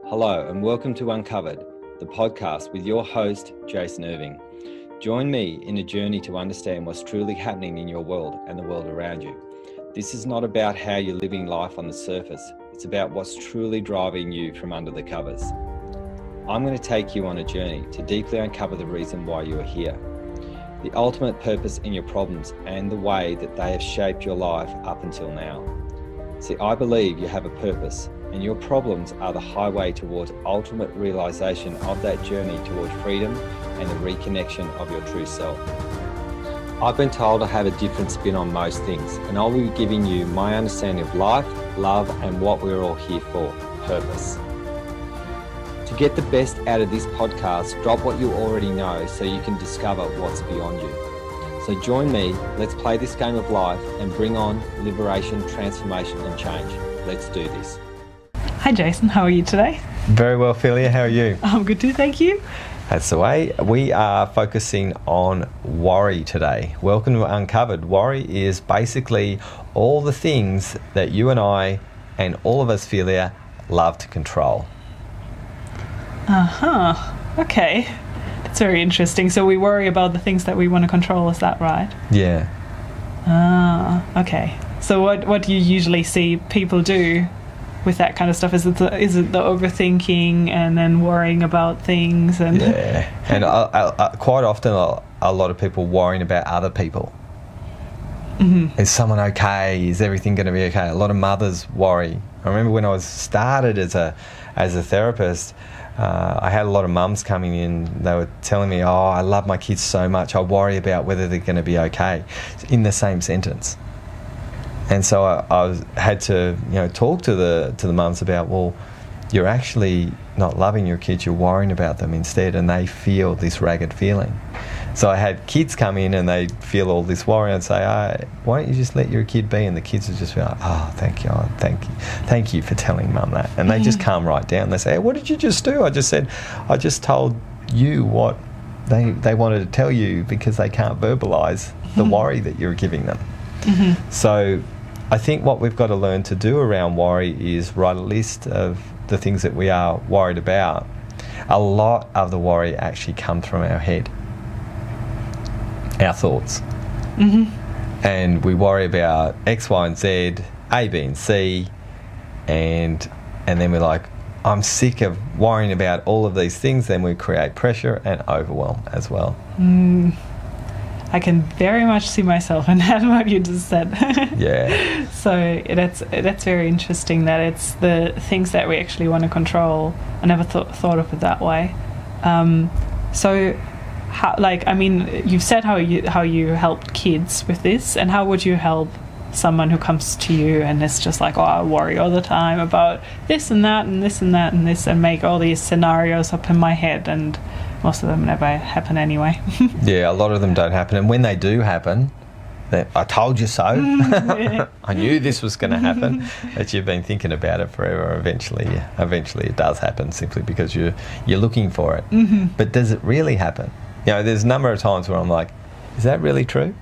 Hello and welcome to Uncovered, the podcast with your host, Jason Irving. Join me in a journey to understand what's truly happening in your world and the world around you. This is not about how you're living life on the surface. It's about what's truly driving you from under the covers. I'm going to take you on a journey to deeply uncover the reason why you are here, the ultimate purpose in your problems and the way that they have shaped your life up until now. See, I believe you have a purpose, and your problems are the highway towards ultimate realization of that journey towards freedom and the reconnection of your true self. I've been told I have a different spin on most things, and I'll be giving you my understanding of life, love, and what we're all here for, purpose. To get the best out of this podcast, drop what you already know so you can discover what's beyond you. So join me, let's play this game of life and bring on liberation, transformation, and change. Let's do this. Hi Jason, how are you today? Very well, Philia. How are you? I'm good too, thank you. That's the way. We are focusing on worry today. Welcome to Uncovered. Worry is basically all the things that you and I and all of us, Philia, love to control. Okay. That's very interesting. So we worry about the things that we want to control, is that right? Yeah. Okay. So what do you usually see people do with that kind of stuff? Is it the overthinking and then worrying about things? And yeah. And quite often a lot of people worrying about other people. Mm-hmm. Is someone okay? Is everything going to be okay? A lot of mothers worry. I remember when I was started as a therapist, I had a lot of mums coming in. They were telling me, "Oh, I love my kids so much. I worry about whether they're going to be okay," in the same sentence. And so I had to, talk to the mums about, well, you're actually not loving your kids. You're worrying about them instead, and they feel this ragged feeling. So I had kids come in and they feel all this worry and say, why don't you just let your kid be? And the kids would just be like, oh, thank you. Thank you for telling mum that. And they just calm right down. They say, hey, what did you just do? I just told you what they wanted to tell you because they can't verbalise the worry that you're giving them. Mm-hmm. So I think what we've got to learn to do around worry is write a list of the things that we are worried about. A lot of the worry actually comes from our head. Our thoughts. Mm-hmm. And we worry about X, Y, and Z, A, B, and C, and then we're like, I'm sick of worrying about all of these things. Then we create pressure and overwhelm as well. I can very much see myself in that, what you just said. Yeah. So that's very interesting that it's the things that we actually want to control. I never thought of it that way. So you've said how you helped kids with this, and how would you help someone who comes to you and is just like, oh, I worry all the time about this and that and this and that and this, and make all these scenarios up in my head, and most of them never happen anyway. Yeah, a lot of them don't happen, and when they do happen, I told you so. Yeah. I knew this was going to happen. That you've been thinking about it forever. Eventually it does happen, simply because you're looking for it. Mm-hmm. But does it really happen? There's a number of times where I'm like, is that really true?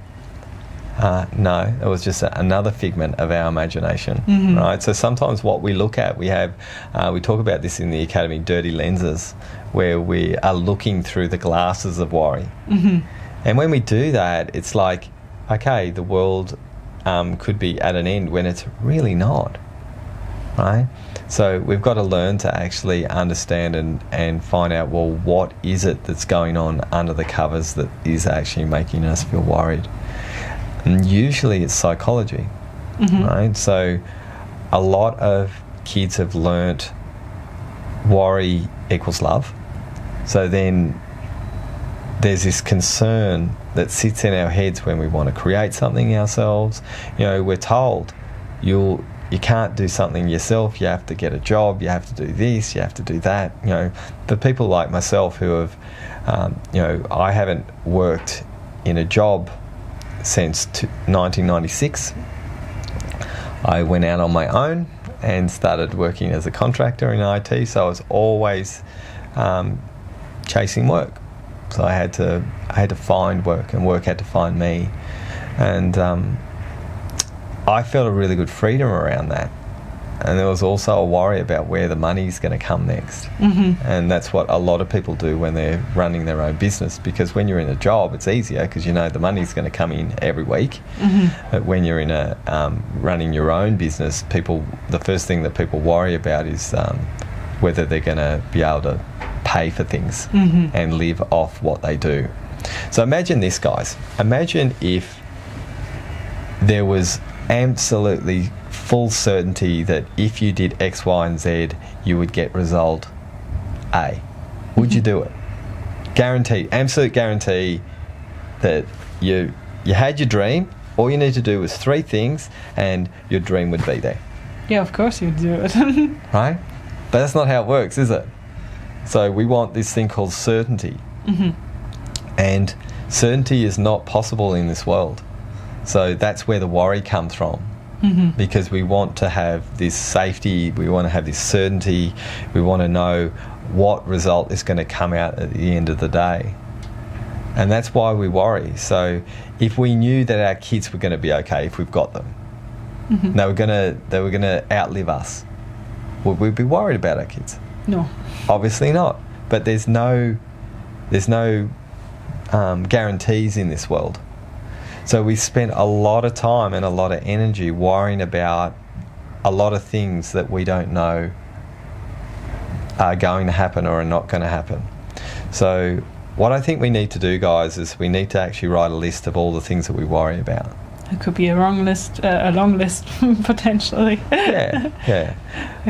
No, it was just another figment of our imagination, mm-hmm. right? So sometimes what we look at, we talk about this in the Academy, dirty lenses, where we are looking through the glasses of worry. Mm-hmm. And when we do that, it's like, okay, the world could be at an end when it's really not, right? So we've got to learn to actually understand and find out, well, what is it that's going on under the covers that is actually making us feel worried? And usually it's psychology, mm-hmm. right? So a lot of kids have learnt worry equals love. So then there's this concern that sits in our heads when we want to create something ourselves. We're told you can't do something yourself, you have to get a job, you have to do this, you have to do that. For people like myself who have, I haven't worked in a job since 1996. I went out on my own and started working as a contractor in IT, so I was always chasing work. So I had to find work, and work had to find me. And I felt a really good freedom around that. And there was also a worry about where the money's going to come next. And that's what a lot of people do when they're running their own business, because when you're in a job, it's easier because you know the money's going to come in every week. But when you're in a running your own business, the first thing that people worry about is whether they're going to be able to pay for things and live off what they do. So imagine this, guys. Imagine if there was absolutely full certainty that if you did X, Y, and Z, you would get result A. Would you do it? Guaranteed, absolute guarantee that you had your dream. All you need to do was 3 things, and your dream would be there. Yeah, of course you'd do it. Right? But that's not how it works, is it? So we want this thing called certainty. And certainty is not possible in this world. So that's where the worry comes from. Because we want to have this safety, we want to have this certainty, we want to know what result is going to come out at the end of the day. And that's why we worry. So if we knew that our kids were going to be okay if we've got them, they were going to outlive us, would we be worried about our kids? No. Obviously not. But there's no guarantees in this world. So we spent a lot of time and a lot of energy worrying about a lot of things that we don't know are going to happen or are not going to happen. So what I think we need to do, guys, is we need to actually write a list of all the things that we worry about. It could be a long list potentially. Yeah.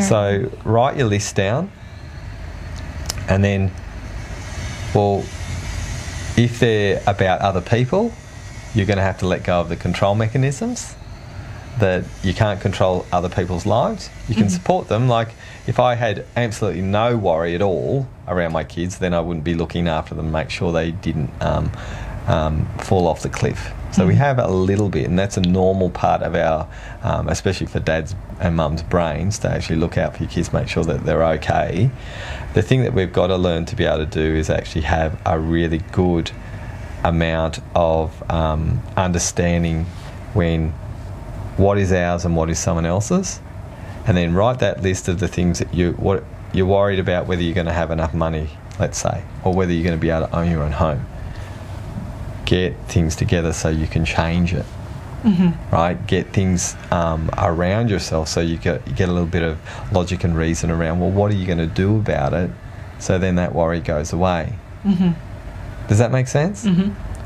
So write your list down, and then, well, if they're about other people, you're going to have to let go of the control mechanisms, that you can't control other people's lives. You can support them. Like, if I had absolutely no worry at all around my kids, then I wouldn't be looking after them, make sure they didn't fall off the cliff. So we have a little bit, and that's a normal part of our, especially for dads and mums' brains, to actually look out for your kids, make sure that they're okay. The thing that we've got to learn to be able to do is actually have a really good amount of understanding what is ours and what is someone else's, and then write that list of the things that you're worried about, whether you're going to have enough money, let's say, or whether you're going to be able to own your own home. Get things together so you can change it, right? Get things around yourself so you get a little bit of logic and reason around, well, what are you going to do about it? So then that worry goes away. Does that make sense?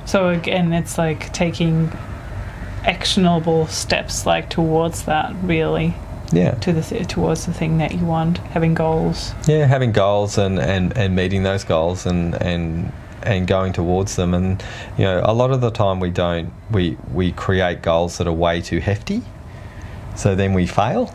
So again, it's like taking actionable steps, like towards that, really. Yeah. Towards the thing that you want, having goals. Yeah, having goals and meeting those goals and going towards them. And you know, a lot of the time we create goals that are way too hefty, so then we fail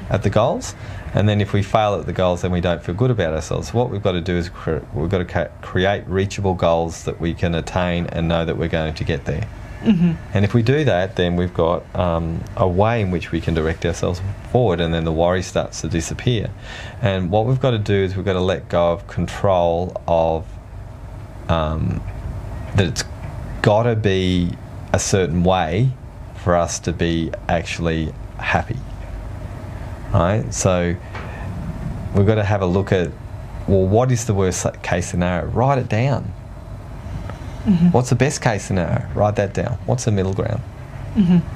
at the goals. And then if we fail at the goals, then we don't feel good about ourselves. What we've got to do is we've got to create reachable goals that we can attain and know that we're going to get there. And if we do that, then we've got a way in which we can direct ourselves forward, and then the worry starts to disappear. And what we've got to do is we've got to let go of control of that it's got to be a certain way for us to be actually happy. Right? So we've got to have a look at, well, what is the worst case scenario? Write it down. What's the best case scenario? Write that down. What's the middle ground?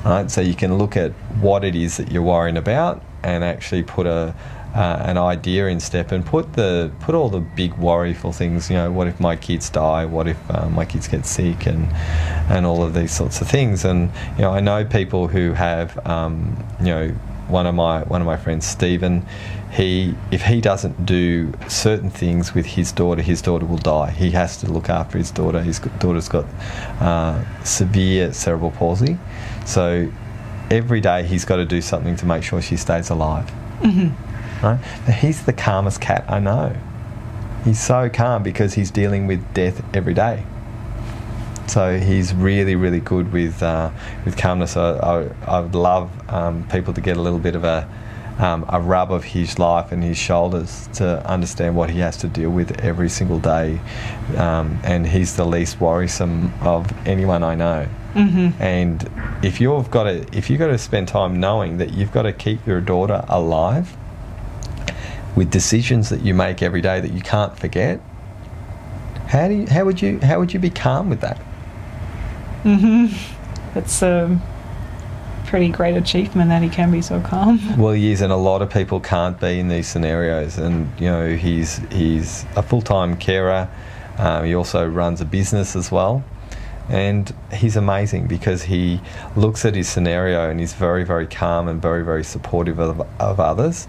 Right? So you can look at what it is that you're worrying about and actually put an idea in step, and put all the big worryful things. You know, what if my kids die? What if my kids get sick? And all of these sorts of things. And you know, I know people who have you know, one of my friends, Stephen, if he doesn't do certain things with his daughter will die. He has to look after his daughter. His daughter's got severe cerebral palsy, so every day he's got to do something to make sure she stays alive. Right? But he's the calmest cat I know. He's so calm because he's dealing with death every day. So he's really, really good with calmness. I would love people to get a little bit of a rub of his life and his shoulders to understand what he has to deal with every single day. And he's the least worrisome of anyone I know. And if you've got to spend time knowing that you've got to keep your daughter alive with decisions that you make every day that you can't forget, how would you be calm with that? It's a pretty great achievement that he can be so calm. Well, he is, and a lot of people can't be in these scenarios. And he's a full-time carer. He also runs a business as well, and he's amazing because he looks at his scenario and he's very, very calm and very, very supportive of others.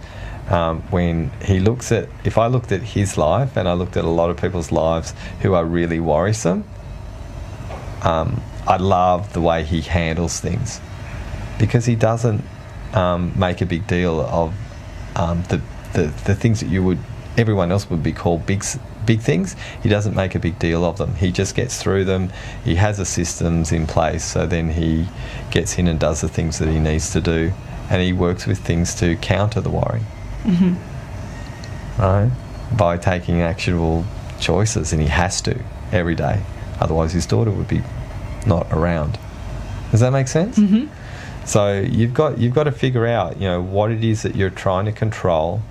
When he looks at, if I looked at his life and I looked at a lot of people's lives who are really worrisome, I love the way he handles things, because he doesn't make a big deal of the things that everyone else would be called big things. He doesn't make a big deal of them. He just gets through them. He has the systems in place, so then he gets in and does the things that he needs to do, and he works with things to counter the worry. Right? By taking actionable choices, and he has to every day. Otherwise his daughter would be not around. Does that make sense? So you've got to figure out, what it is that you're trying to control,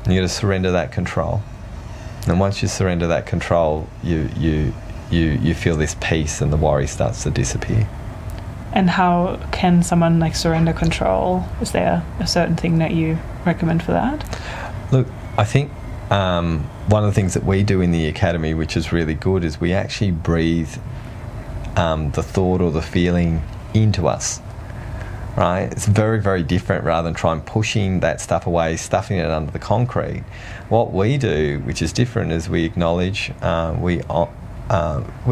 and you got to surrender that control. And once you surrender that control, you feel this peace, and the worry starts to disappear. And how can someone surrender control? Is there a certain thing that you recommend for that? Look, I think one of the things that we do in the academy, which is really good, is we actually breathe the thought or the feeling into us. Right? It's very, very different, rather than trying pushing that stuff away, stuffing it under the concrete. What we do, which is different, is we acknowledge, we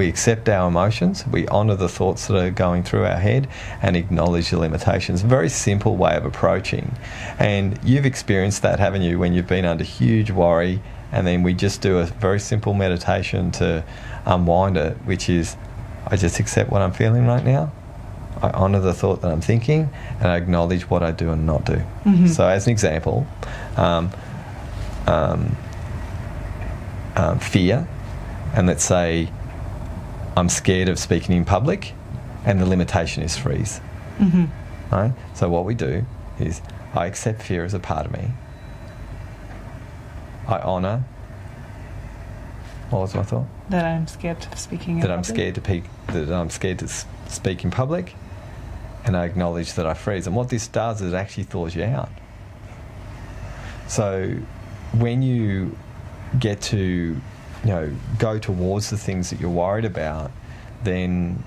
accept our emotions, we honour the thoughts that are going through our head, and acknowledge the limitations. A very simple way of approaching. And you've experienced that, haven't you, when you've been under huge worry, and then we just do a very simple meditation to unwind it, which is, I just accept what I'm feeling right now. I honour the thought that I'm thinking, and I acknowledge what I do and not do. So as an example, fear, and let's say I'm scared of speaking in public, and the limitation is freeze. Right? So what we do is, I accept fear as a part of me. I honour, what was my thought? That I'm scared of speaking in public. That I'm scared to speak in public, and I acknowledge that I freeze. And what this does is it actually thaws you out. So when you get to go towards the things that you're worried about, then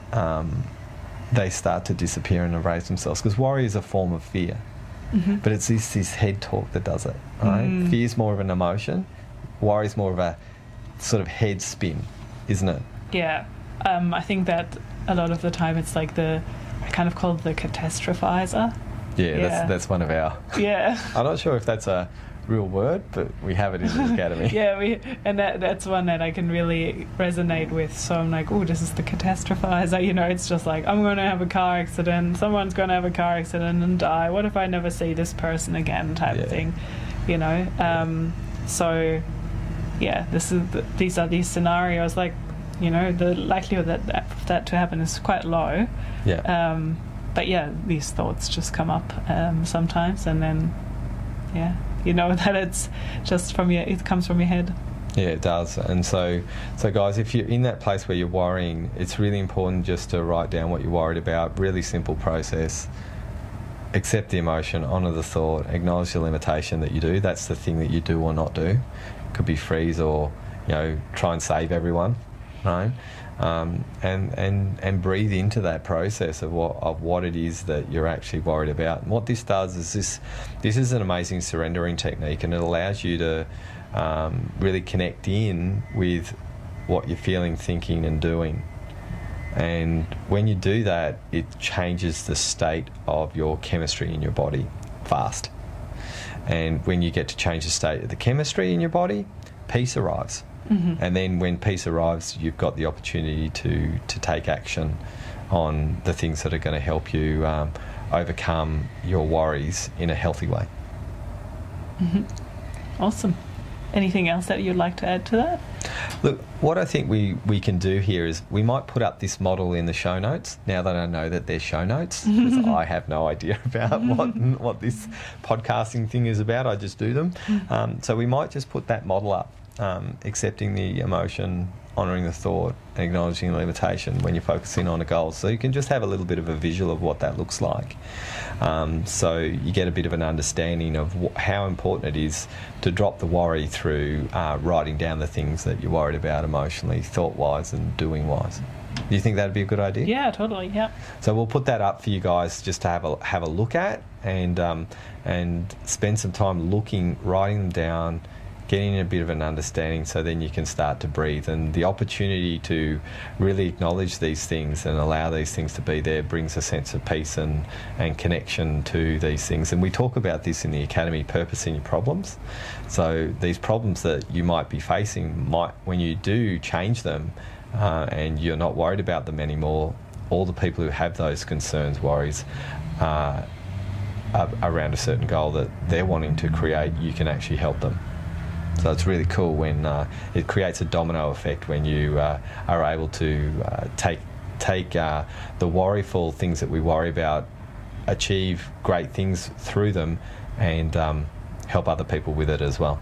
they start to disappear and erase themselves, because worry is a form of fear. But it's this head talk that does it. Right? Fear is more of an emotion, worry is more of a sort of head spin, isn't it? Yeah. I think that a lot of the time it's I kind of call it the catastrophizer. Yeah. That's one of our... Yeah. I'm not sure if that's a real word, but we have it in the academy. That's one that I can really resonate with. So I'm like, oh, this is the catastrophizer. It's just like, I'm going to have a car accident, someone's going to have a car accident and die. What if I never see this person again, type of thing, So, yeah, these are these scenarios. The likelihood that to happen is quite low. Yeah. But yeah, these thoughts just come up sometimes, and then that it's just it comes from your head. Yeah, it does. And so guys, if you're in that place where you're worrying, it's really important just to write down what you're worried about. Really simple process. Accept the emotion, honour the thought, acknowledge the limitation that you do. That's the thing that you do or not do. It could be freeze or try and save everyone. Right? And breathe into that process of what it is that you're actually worried about. And what this does is this is an amazing surrendering technique, and it allows you to really connect in with what you're feeling, thinking and doing. And when you do that, it changes the state of your chemistry in your body fast. And when you get to change the state of the chemistry in your body, peace arrives. And then when peace arrives, you've got the opportunity to take action on the things that are going to help you overcome your worries in a healthy way. Awesome. Anything else that you'd like to add to that? Look, what I think we can do here is we might put up this model in the show notes, now that I know that they're show notes, because I have no idea about what this podcasting thing is about. I just do them. So we might just put that model up, accepting the emotion, honouring the thought, and acknowledging the limitation when you're focusing on a goal. So you can just have a little bit of a visual of what that looks like. So you get a bit of an understanding of how important it is to drop the worry through writing down the things that you're worried about emotionally, thought-wise and doing-wise. Do you think that'd be a good idea? Yeah, totally. Yeah. So we'll put that up for you guys just to have a look at, and spend some time writing them down, getting a bit of an understanding, so then you can start to breathe. And the opportunity to really acknowledge these things and allow these things to be there brings a sense of peace and connection to these things. And we talk about this in the Academy, purposing your problems. So these problems that you might be facing, when you do change them and you're not worried about them anymore, all the people who have those concerns, worries, around a certain goal that they're wanting to create, you can actually help them. So it's really cool when it creates a domino effect when you are able to take the worryful things that we worry about, achieve great things through them, and help other people with it as well.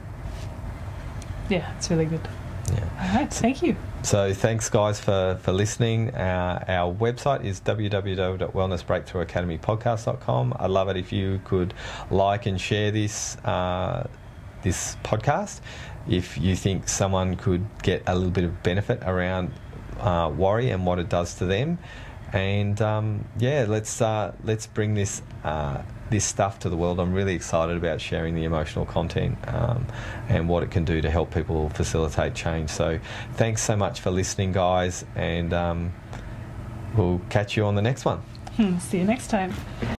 Yeah, it's really good. Yeah. All right, thank you. So thanks, guys, for listening. Our website is www.wellnessbreakthroughacademypodcast.com. I'd love it if you could like and share this podcast. If you think someone could get a little bit of benefit around worry and what it does to them, and let's bring this stuff to the world. I'm really excited about sharing the emotional content and what it can do to help people facilitate change. So thanks so much for listening, guys, and we'll catch you on the next one. See you next time.